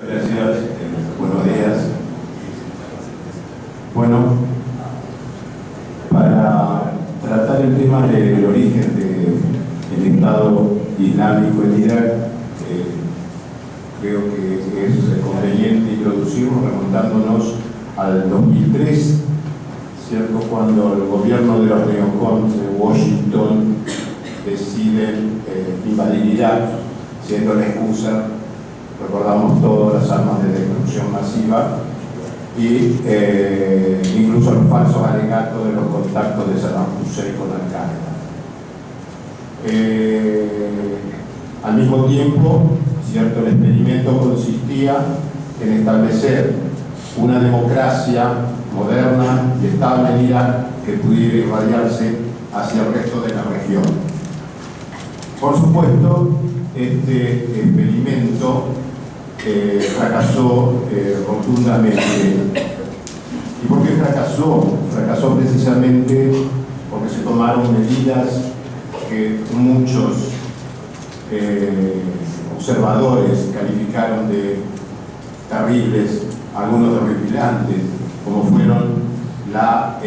Gracias, buenos días. Bueno, para tratar el tema del origen del Estado Islámico en Irak, creo que es conveniente introducirnos remontándonos al 2003, ¿cierto? Cuando el gobierno de los neocons de Washington deciden invadir Irak, siendo la excusa, recordamos todas las armas de destrucción masiva y incluso los falsos alegatos de los contactos de Saddam Hussein con Al-Qaeda. Al mismo tiempo, ¿cierto? El experimento consistía en establecer una democracia moderna y estable en Irak que pudiera irradiarse hacia el resto de la región. Por supuesto, este experimento fracasó rotundamente. ¿Y por qué fracasó? Fracasó precisamente porque se tomaron medidas que muchos observadores calificaron de terribles, algunos de horripilantes, como fueron la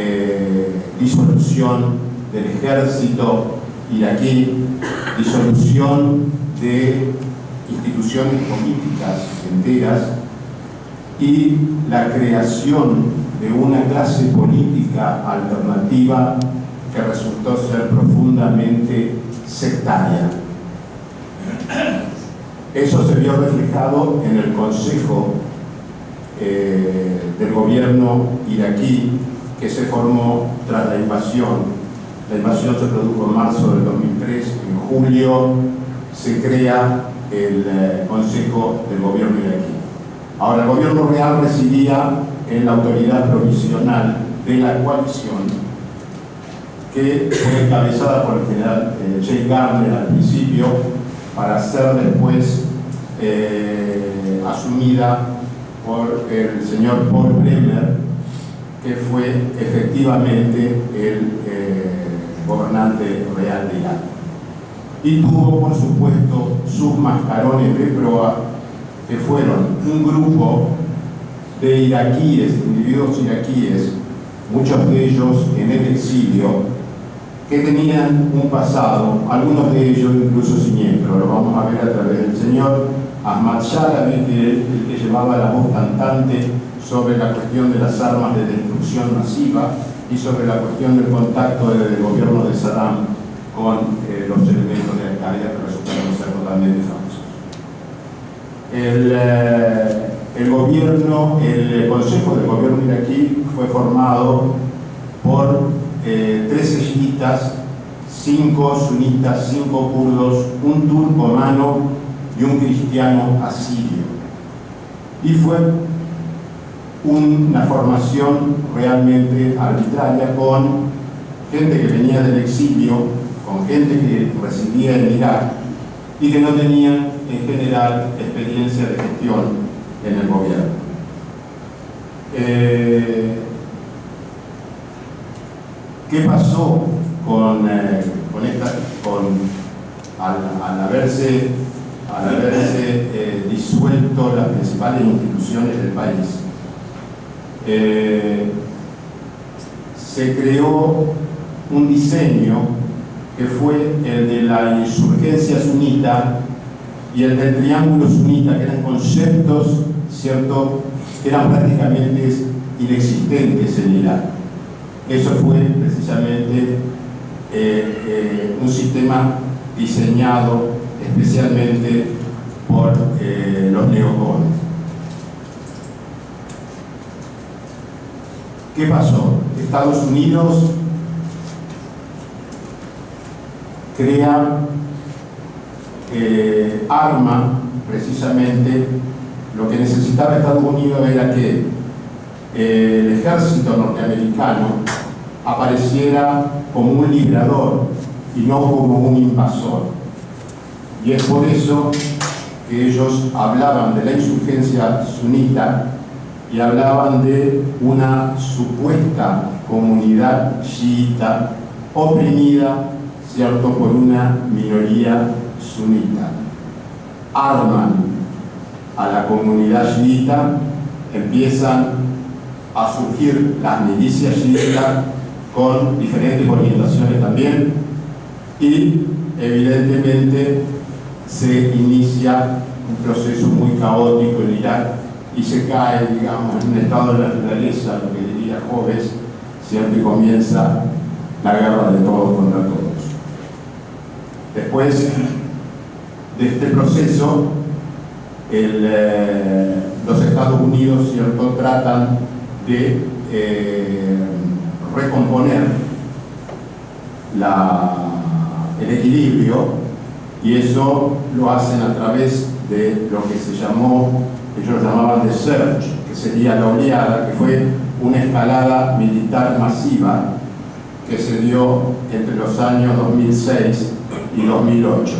disolución del ejército iraquí, disolución de instituciones políticas enteras y la creación de una clase política alternativa que resultó ser profundamente sectaria. Eso se vio reflejado en el Consejo del gobierno iraquí que se formó tras la invasión. La invasión se produjo en marzo del 2003, en julio se crea el Consejo del Gobierno iraquí. Ahora, el gobierno real residía en la autoridad provisional de la coalición, que fue encabezada por el general Jay Garner al principio, para ser después asumida por el señor Paul Bremer, que fue efectivamente el gobernante real de Irak. Y tuvo, por supuesto, sus mascarones de proa, que fueron un grupo de iraquíes, individuos iraquíes, muchos de ellos en el exilio, que tenían un pasado, algunos de ellos incluso siniestro. Lo vamos a ver a través del señor Ahmad Shalabi, el que llevaba la voz cantante sobre la cuestión de las armas de destrucción masiva y sobre la cuestión del contacto del gobierno de Saddam con los elementos de Al-Qaeda que resultaron ser totalmente falsos. El Consejo del Gobierno iraquí fue formado por 13 chiitas, 5 sunitas, 5 kurdos, un turcomano y un cristiano asirio. Y fue una formación realmente arbitraria, con gente que venía del exilio, con gente que residía en Irak y que no tenía en general experiencia de gestión en el gobierno. ¿Qué pasó al haberse disuelto las principales instituciones del país? Se creó un diseño que fue el de la insurgencia sunita y el del triángulo sunita, que eran conceptos, ¿cierto?, que eran prácticamente inexistentes en Irak. Eso fue precisamente un sistema diseñado especialmente por los neocons. ¿Qué pasó? Estados Unidos crea, arma precisamente. Lo que necesitaba Estados Unidos era que el ejército norteamericano apareciera como un liberador y no como un invasor. Y es por eso que ellos hablaban de la insurgencia sunita y hablaban de una supuesta comunidad chiita oprimida, ¿cierto?, por una minoría sunita. Arman a la comunidad chiita, empiezan a surgir las milicias chiitas con diferentes orientaciones también, y evidentemente se inicia un proceso muy caótico en Irak y se cae, digamos, en un estado de naturaleza, lo que diría Hobbes, ¿cierto? Y comienza la guerra de todos contra todos. Después de este proceso, los Estados Unidos, ¿cierto?, tratan de recomponer el equilibrio, y eso lo hacen a través de lo que se llamó, ellos lo llamaban the surge, que sería la oleada, que fue una escalada militar masiva que se dio entre los años 2006 y 2008.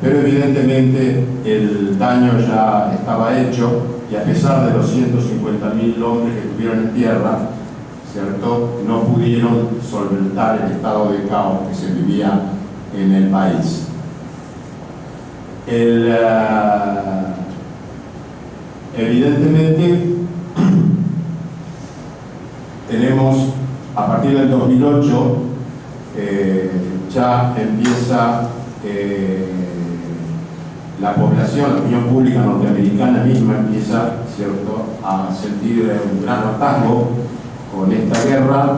Pero evidentemente el daño ya estaba hecho, y a pesar de los 150.000 hombres que estuvieron en tierra, ¿cierto?, no pudieron solventar el estado de caos que se vivía en el país. Evidentemente tenemos, a partir del 2008, ya empieza la población, la opinión pública norteamericana misma empieza, ¿cierto?, a sentir un gran hartazgo con esta guerra.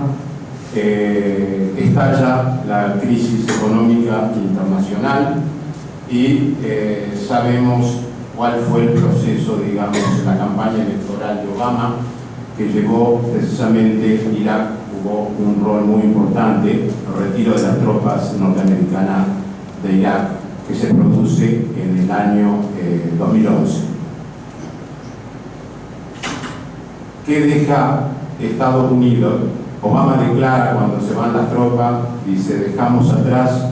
Estalla la crisis económica internacional y sabemos cuál fue el proceso, digamos, en la campaña electoral de Obama, que llevó precisamente Irak, jugó un rol muy importante, el retiro de las tropas norteamericanas de Irak, que se produce en el año 2011. ¿Qué deja Estados Unidos? Obama declara, cuando se van las tropas, dice: dejamos atrás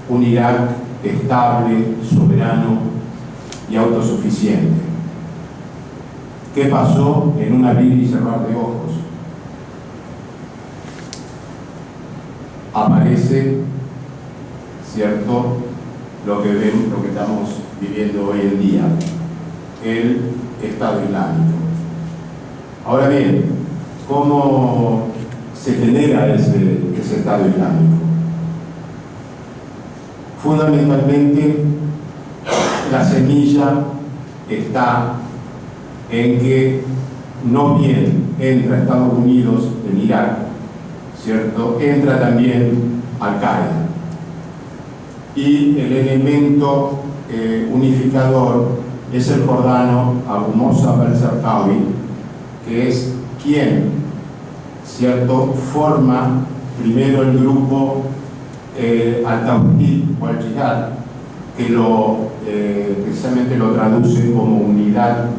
un Irak estable, soberano y autosuficiente. ¿Qué pasó en un abrir y cerrar de ojos? Aparece, ¿cierto?, lo que estamos viviendo hoy en día, el Estado Islámico. Ahora bien, ¿cómo se genera ese Estado Islámico? Fundamentalmente, la semilla está en que no bien entra Estados Unidos en Irak, ¿cierto?, entra también Al-Qaeda. Y el elemento unificador es el jordano Abu Musab al-Zarqawi, que es quien, ¿cierto?, forma primero el grupo Al-Tawhid o Al-Jihad, que precisamente lo traducen como unidad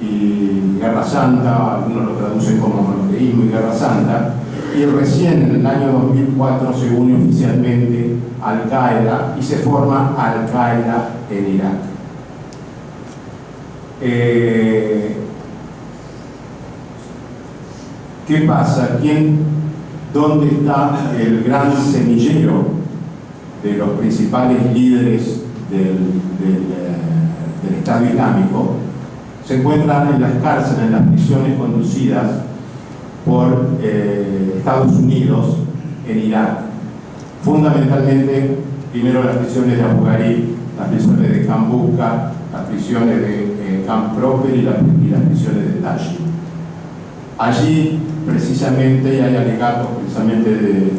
y guerra santa, algunos lo traducen como monoteísmo y guerra santa, y recién en el año 2004 se une oficialmente Al-Qaeda y se forma Al-Qaeda en Irak. ¿Qué pasa? ¿Dónde está el gran semillero de los principales líderes del Estado Islámico? Se encuentran en las cárceles, en las prisiones conducidas por Estados Unidos en Irak. Fundamentalmente, primero las prisiones de Abu Ghraib, las prisiones de Camp Busca, las prisiones de Camp Proper y las prisiones de Tashi. Allí, precisamente, hay alegatos precisamente de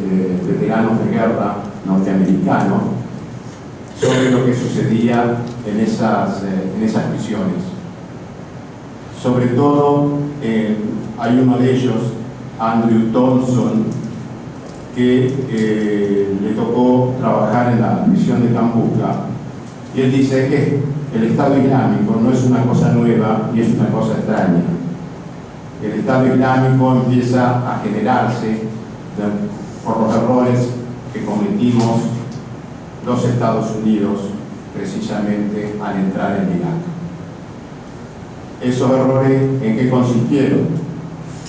veteranos de guerra norteamericanos sobre lo que sucedía en esas prisiones. Sobre todo, hay uno de ellos, Andrew Thompson, que le tocó trabajar en la prisión de Camp Busca, y él dice que el Estado Islámico no es una cosa nueva ni es una cosa extraña. El Estado Islámico empieza a generarse por los errores que cometimos los Estados Unidos precisamente al entrar en Irak. ¿Esos errores en qué consistieron?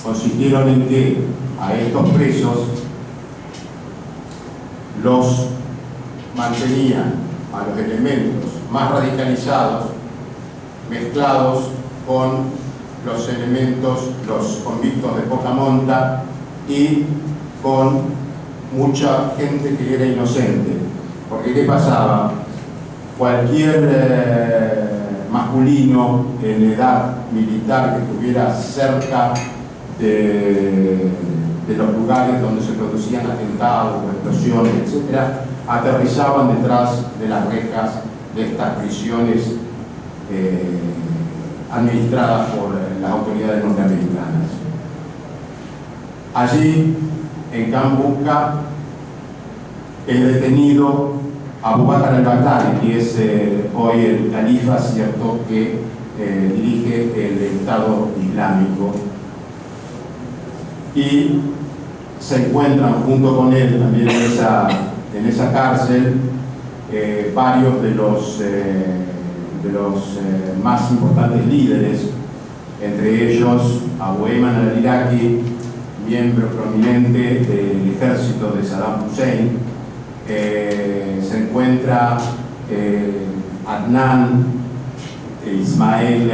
Consistieron en que a estos presos los mantenían, a los elementos más radicalizados, mezclados con los elementos, los convictos de poca monta y con mucha gente que era inocente. Porque ¿qué pasaba? Cualquier masculino en edad militar que estuviera cerca de los lugares donde se producían atentados, explosiones, etc., aterrizaban detrás de las rejas de estas prisiones administradas por las autoridades norteamericanas. Allí, en Cambuca, es detenido Abu Bakr al-Baghdadi, que es hoy el califa, cierto, que dirige el Estado Islámico, y se encuentran junto con él también en esa cárcel varios de los más importantes líderes, entre ellos Abu Ayman al-Iraqi, miembro prominente del ejército de Saddam Hussein. Se encuentra Adnan Ismail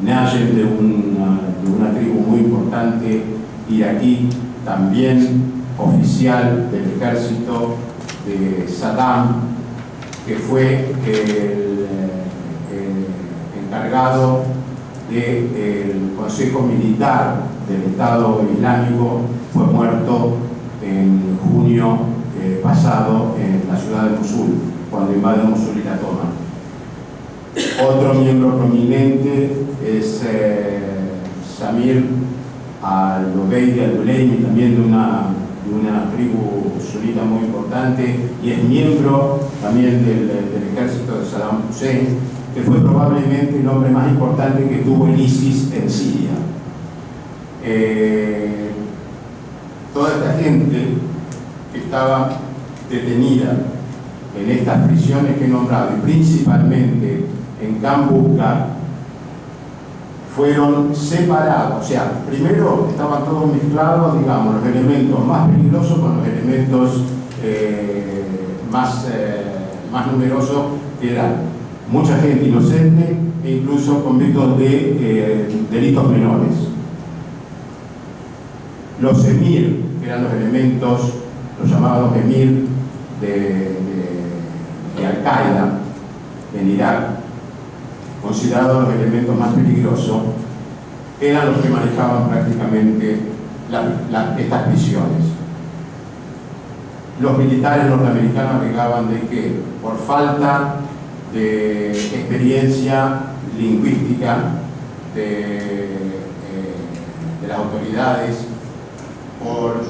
Najem, de una tribu muy importante iraquí, también oficial del ejército de Saddam, que fue el encargado del Consejo Militar del Estado Islámico. Fue muerto en junio pasado en la ciudad de Mosul, cuando invade Mosul y la toma. Otro miembro prominente es Samir al-Obeidi al-Duleimi, también de una tribu sunita muy importante, y es miembro también del ejército de Saddam Hussein, que fue probablemente el hombre más importante que tuvo el ISIS en Siria. Toda esta gente que estaba detenida en estas prisiones que he nombrado, y principalmente en Cambuca, fueron separados. O sea, primero estaban todos mezclados, digamos, los elementos más peligrosos con los elementos más numerosos, que eran mucha gente inocente e incluso convictos de delitos menores. Los emir, que eran los elementos, los llamados emir de Al-Qaeda en Irak, considerados los elementos más peligrosos, eran los que manejaban prácticamente estas prisiones. Los militares norteamericanos alegaban de que por falta de experiencia lingüística de las autoridades, por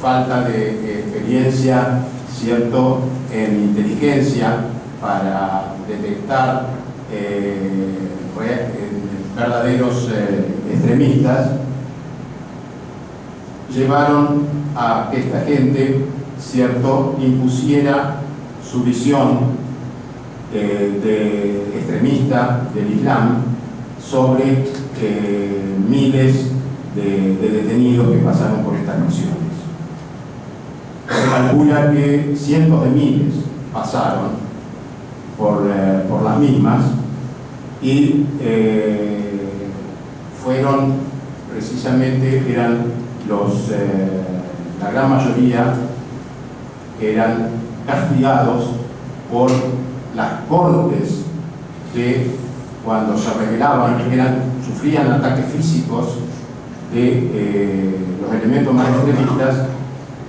falta de experiencia, cierto, en inteligencia para detectar verdaderos extremistas, llevaron a que esta gente, cierto, impusiera su visión de extremista del Islam sobre miles de detenidos que pasaron por estas prisiones. Se calcula que cientos de miles pasaron por las mismas, y fueron precisamente, la gran mayoría eran castigados por las cortes, que cuando se rebelaban sufrían ataques físicos de los elementos más extremistas,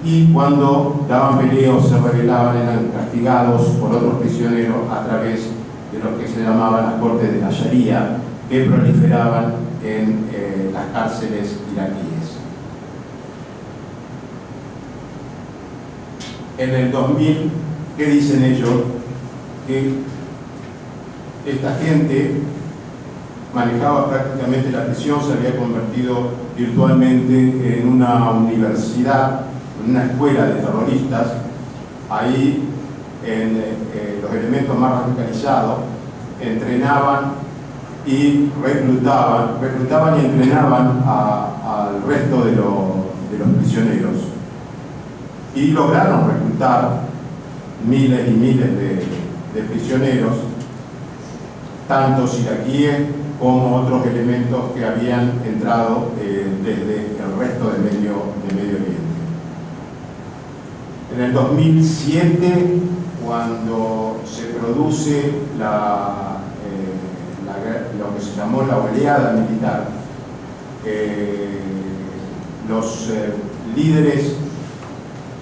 y cuando daban peleos, se rebelaban, eran castigados por otros prisioneros a través de lo que se llamaban las cortes de la Sharia, que proliferaban en las cárceles iraquíes. En el 2000, ¿qué dicen ellos? Que esta gente manejaba prácticamente la prisión, se había convertido virtualmente en una universidad, en una escuela de terroristas. Ahí los elementos más radicalizados entrenaban y reclutaban y entrenaban al resto de los prisioneros, y lograron reclutar miles y miles de prisioneros, tantos iraquíes como otros elementos que habían entrado desde el resto del Medio Oriente. En el 2007, cuando se produce lo que se llamó la oleada militar, los líderes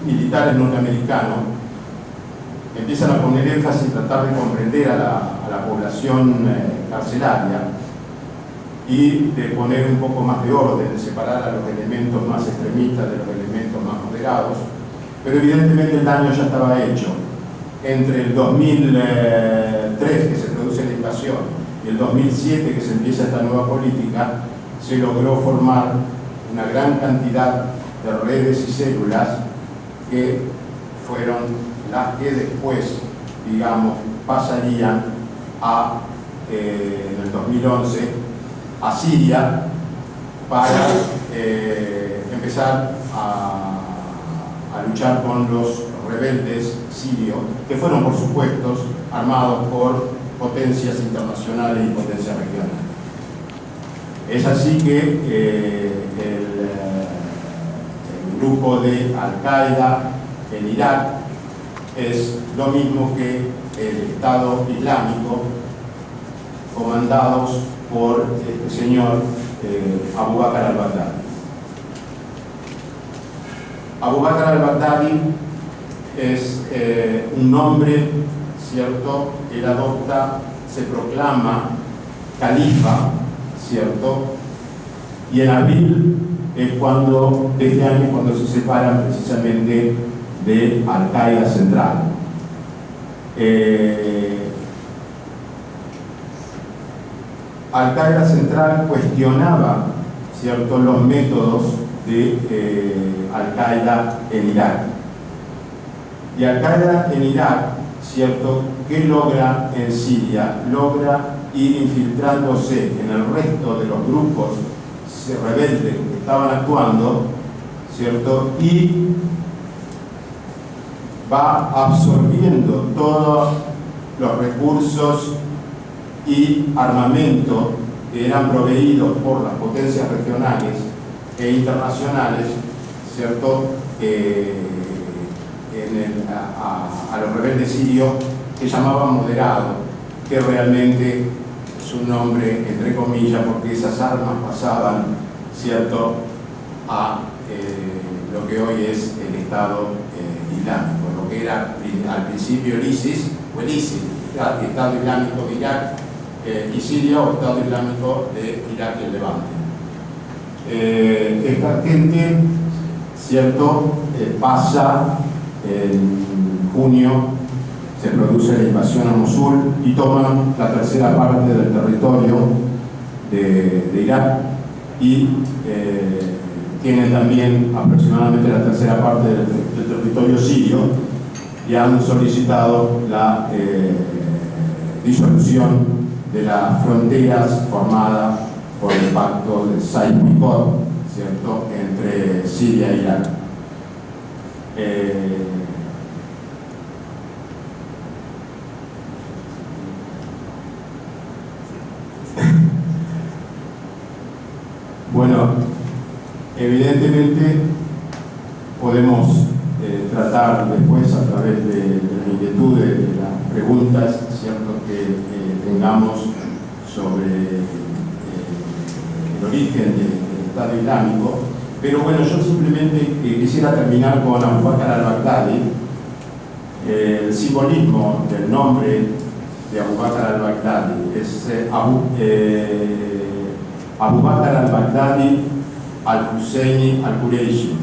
militares norteamericanos empiezan a poner énfasis en tratar de comprender a la población carcelaria y de poner un poco más de orden, de separar a los elementos más extremistas de los elementos más moderados, pero evidentemente el daño ya estaba hecho. Entre el 2003, que se produce la invasión, y el 2007, que se empieza esta nueva política, se logró formar una gran cantidad de redes y células que fueron las que después, digamos, pasarían en el 2011 a Siria para empezar a luchar con los rebeldes sirios, que fueron, por supuesto, armados por potencias internacionales y potencias regionales. Es así que el grupo de Al-Qaeda en Irak es lo mismo que el Estado Islámico, comandados por el señor Abu Bakr al-Baghdadi. Abu Bakr al-Baghdadi es un nombre, ¿cierto? Él adopta, se proclama califa, ¿cierto? Y en abril es cuando, de este año, cuando se separan precisamente de Al-Qaeda Central. Al-Qaeda Central cuestionaba, ¿cierto?, los métodos de Al-Qaeda en Irak. Y Al-Qaeda en Irak, ¿cierto?, ¿qué logra en Siria? Logra ir infiltrándose en el resto de los grupos rebeldes que estaban actuando, ¿cierto?, y va absorbiendo todos los recursos y armamento que eran proveídos por las potencias regionales e internacionales, ¿cierto?, a los rebeldes sirios, que llamaban moderados, que realmente es un nombre entre comillas, porque esas armas pasaban, ¿cierto?, a lo que hoy es el Estado Islámico, lo que era al principio el ISIS, o el ISIL, el Estado Islámico de Irak y Siria, o Estado Islámico de Irak y el Levante. Esta gente, ¿cierto?, pasa en junio, se produce la invasión a Mosul y toman la tercera parte del territorio de Irak y tienen también aproximadamente la tercera parte del territorio sirio y han solicitado la disolución de las fronteras formadas por el pacto de Sykes-Picot, ¿cierto?, entre Siria e Irak. Bueno, evidentemente podemos tratar después, a través de las inquietudes, de las preguntas, ¿cierto?, que tengamos sobre el origen del Estado Islámico, pero bueno, yo simplemente quisiera terminar con Abu Bakr al-Baghdadi. El simbolismo del nombre de Abu Bakr al-Baghdadi es Abu Bakr al-Baghdadi al-Husseini al-Qurayshi.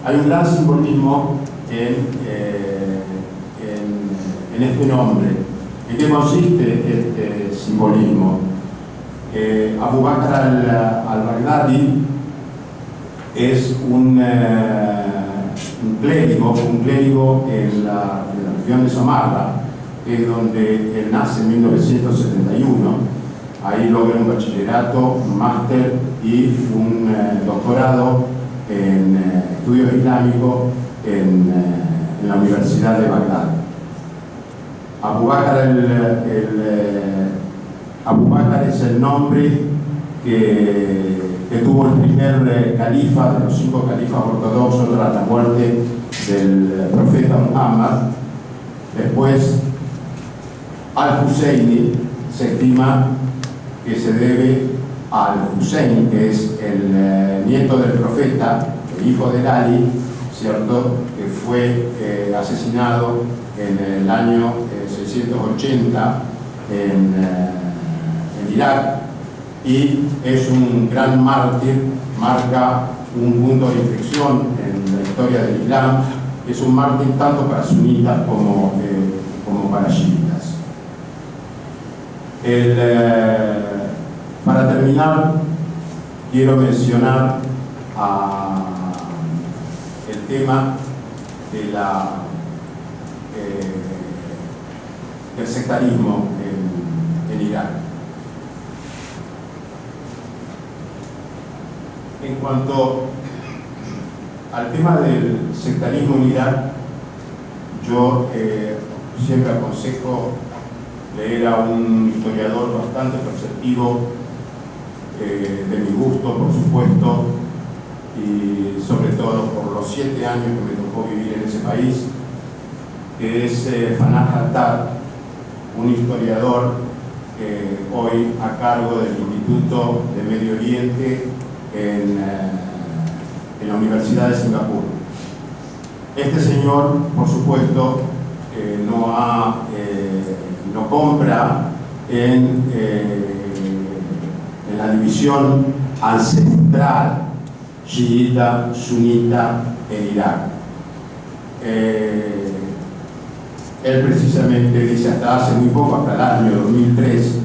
Hay un gran simbolismo en este nombre. ¿En qué consiste este simbolismo? Abu Bakr al-Baghdadi es un clérigo en la región de Samarra, que es donde él nace en 1971. Ahí logra un bachillerato, un máster y un doctorado en estudios islámicos en la Universidad de Bagdad. Abu Bakr Abu Bakr es el nombre que tuvo el primer califa de los 5 califas ortodoxos tras la muerte del profeta Muhammad. Después, Al-Husayni se estima que se debe al Hussein, que es el nieto del profeta, el hijo de Ali, ¿cierto?, que fue asesinado en el año 680 en Irak, y es un gran mártir, marca un punto de inflexión en la historia del Islam. Es un mártir tanto para sunitas como para chiitas. Para terminar, quiero mencionar el tema de del sectarismo en Irak. En cuanto al tema del sectarismo en Irak, yo siempre aconsejo leer a un historiador bastante perceptivo, de mi gusto, por supuesto, y sobre todo por los 7 años que me tocó vivir en ese país, que es Fanah Hattab, un historiador hoy a cargo del Instituto de Medio Oriente en la Universidad de Singapur. Este señor, por supuesto, no compra en la división ancestral chiita, sunita en Irak. Él precisamente dice, hasta hace muy poco, hasta el año 2003,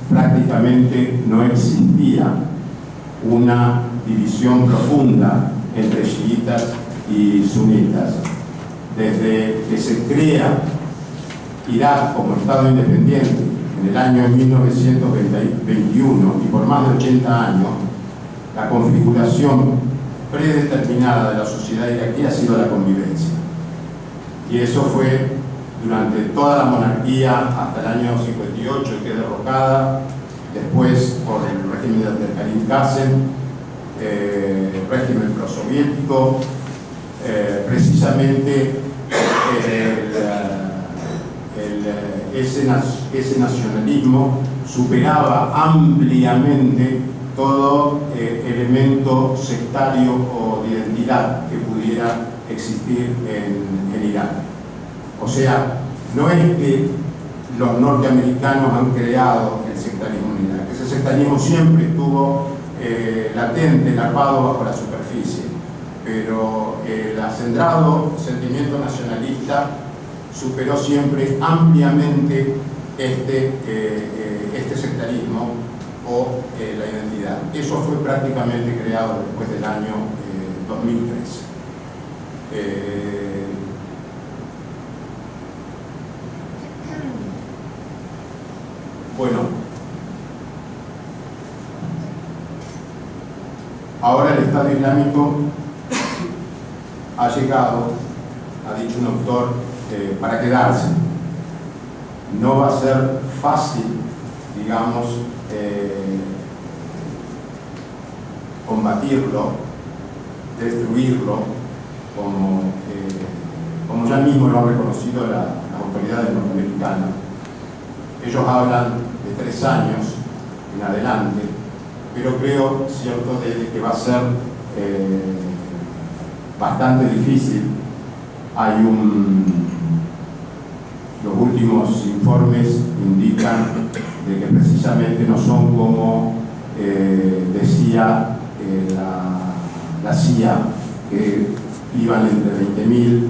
prácticamente no existía una división profunda entre chiitas y sunitas. Desde que se crea Irak como Estado independiente en el año 1921 y por más de 80 años, la configuración predeterminada de la sociedad iraquí ha sido la convivencia. Y eso fue durante toda la monarquía hasta el año 58, que es derrocada, después por el régimen de Karim Qasem, régimen prosoviético, precisamente ese nacionalismo superaba ampliamente todo elemento sectario o de identidad que pudiera existir en Irak. O sea, no es que los norteamericanos han creado el sectarismo en Irak. Ese sectarismo siempre estuvo latente, larvado bajo la superficie, pero el acendrado sentimiento nacionalista superó siempre ampliamente este sectarismo o la identidad. Eso fue prácticamente creado después del año 2013. Bueno, ahora el Estado Islámico ha llegado, ha dicho un autor, para quedarse. No va a ser fácil, digamos, combatirlo, destruirlo, como ya mismo lo han reconocido las autoridades norteamericanas. Ellos hablan de 3 años en adelante, pero creo, cierto, de que va a ser bastante difícil. Los últimos informes indican de que precisamente no son como decía la CIA, que iban entre 20.000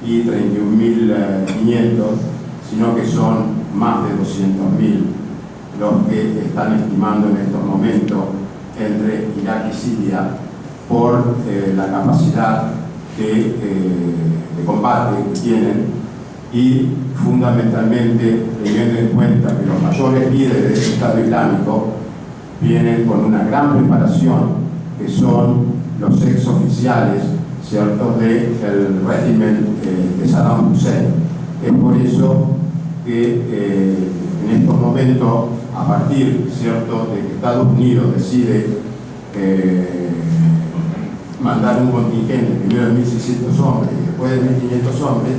y 31.500, sino que son más de 200.000 los que están estimando en estos momentos entre Irak y Siria por la capacidad de combate que tienen, y fundamentalmente teniendo en cuenta que los mayores líderes del Estado Islámico vienen con una gran preparación, que son los exoficiales, ¿cierto?, del régimen de Saddam Hussein. Es por eso que en estos momentos, a partir, ¿cierto?, de que Estados Unidos decide mandar un contingente, primero de 1.600 hombres y después de 1.500 hombres,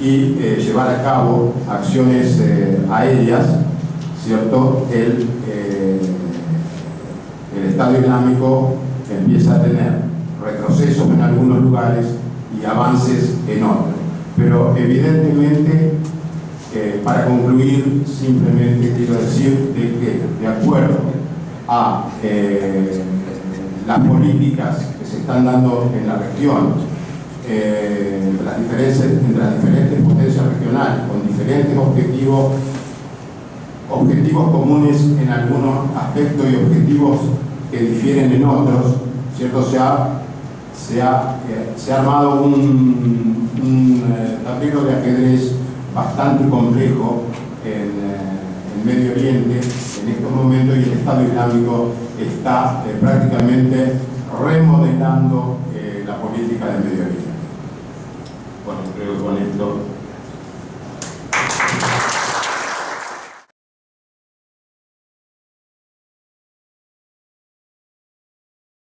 y llevar a cabo acciones aéreas, ¿cierto?, el Estado Islámico empieza a tener retrocesos en algunos lugares y avances en otros. Pero evidentemente, para concluir, simplemente quiero decir de que, de acuerdo a las políticas que se están dando en la región, entre las diferentes potencias regionales, con diferentes objetivos comunes en algunos aspectos y objetivos que difieren en otros, ¿cierto? Se ha armado un tablero de ajedrez bastante complejo en Medio Oriente en estos momentos, y el Estado Islámico está prácticamente remodelando la política de Medio Oriente. Bueno, creo que con esto